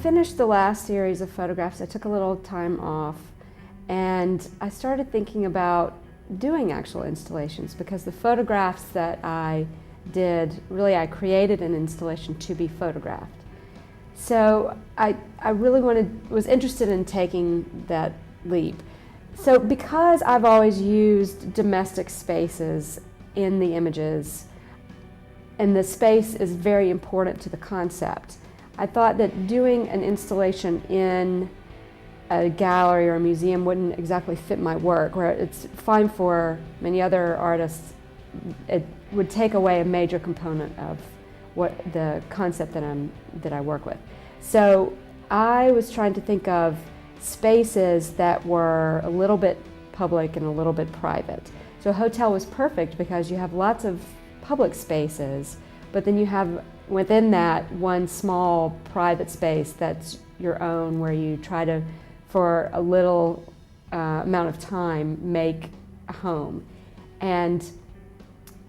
finished the last series of photographs, I took a little time off and I started thinking about doing actual installations, because the photographs that I did, really I created an installation to be photographed. So I really was interested in taking that leap. So because I've always used domestic spaces in the images, and the space is very important to the concept, I thought that doing an installation in a gallery or a museum wouldn't exactly fit my work, where it's fine for many other artists. It would take away a major component of what the concept that I work with. So I was trying to think of spaces that were a little bit public and a little bit private. So a hotel was perfect because you have lots of public spaces, but then you have within that one small private space that's your own, where you try to, for a little amount of time, make a home. And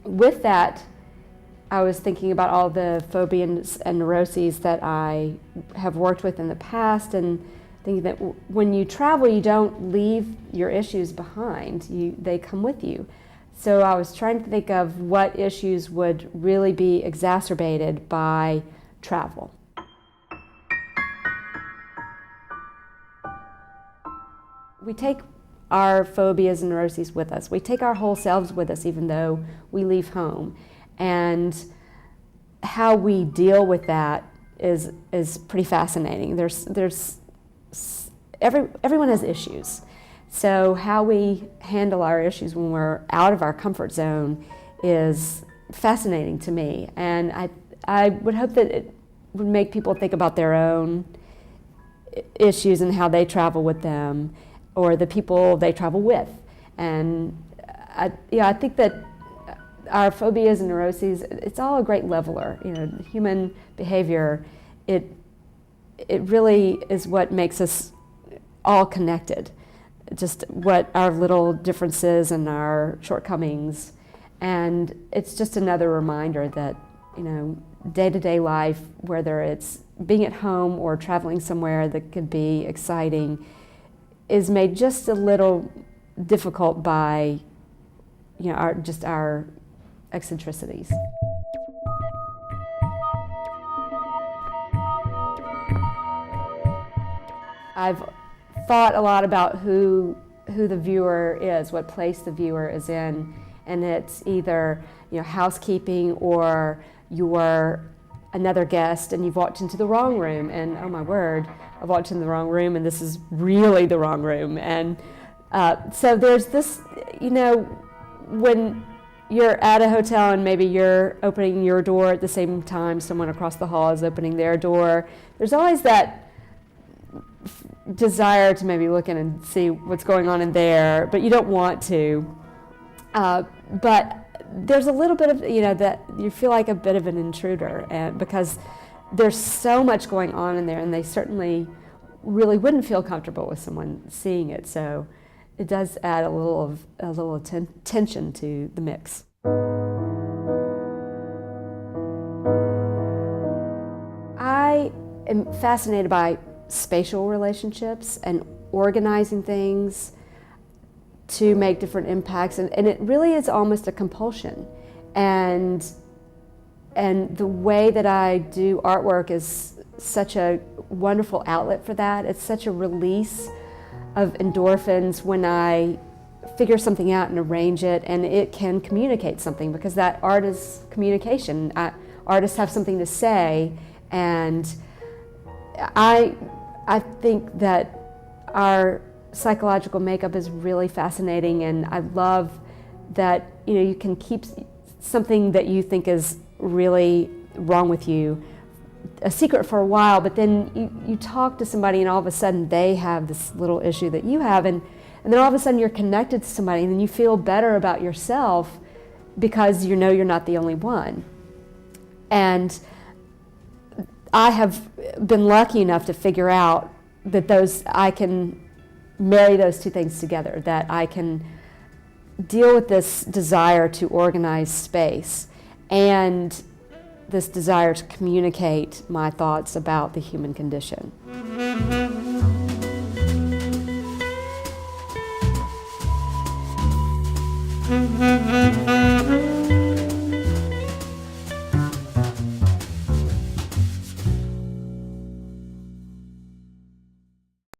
with that, I was thinking about all the phobias and neuroses that I have worked with in the past, and thinking that when you travel, you don't leave your issues behind. They come with you. So I was trying to think of what issues would really be exacerbated by travel. We take our phobias and neuroses with us. We take our whole selves with us, even though we leave home. And how we deal with that is pretty fascinating. Everyone has issues. So how we handle our issues when we're out of our comfort zone is fascinating to me. And I would hope that it would make people think about their own issues and how they travel with them, or the people they travel with. And I think that our phobias and neuroses, it's all a great leveler. Human behavior, it really is what makes us all connected. Just what our little differences and our shortcomings. And it's just another reminder that, day-to-day life, whether it's being at home or traveling somewhere that could be exciting, is made just a little difficult by, our eccentricities. I've thought a lot about who the viewer is, what place the viewer is in, and it's either housekeeping, or you're another guest and you've walked into the wrong room, and oh my word, I've walked into the wrong room and this is really the wrong room. And so there's this, when you're at a hotel and maybe you're opening your door at the same time someone across the hall is opening their door, there's always that desire to maybe look in and see what's going on in there, but you don't want to. But there's a little bit of, that you feel like a bit of an intruder, and because there's so much going on in there, and they certainly really wouldn't feel comfortable with someone seeing it. So it does add a little tension to the mix. I am fascinated by spatial relationships and organizing things to make different impacts, and it really is almost a compulsion. And the way that I do artwork is such a wonderful outlet for that. It's such a release of endorphins when I figure something out and arrange it, and it can communicate something, because that art is communication. Artists have something to say, and I think that our psychological makeup is really fascinating, and I love that you can keep something that you think is really wrong with you a secret for a while, but then you talk to somebody and all of a sudden they have this little issue that you have, and then all of a sudden you're connected to somebody, and then you feel better about yourself because you're not the only one. And I have been lucky enough to figure out that I can marry those two things together, that I can deal with this desire to organize space and this desire to communicate my thoughts about the human condition.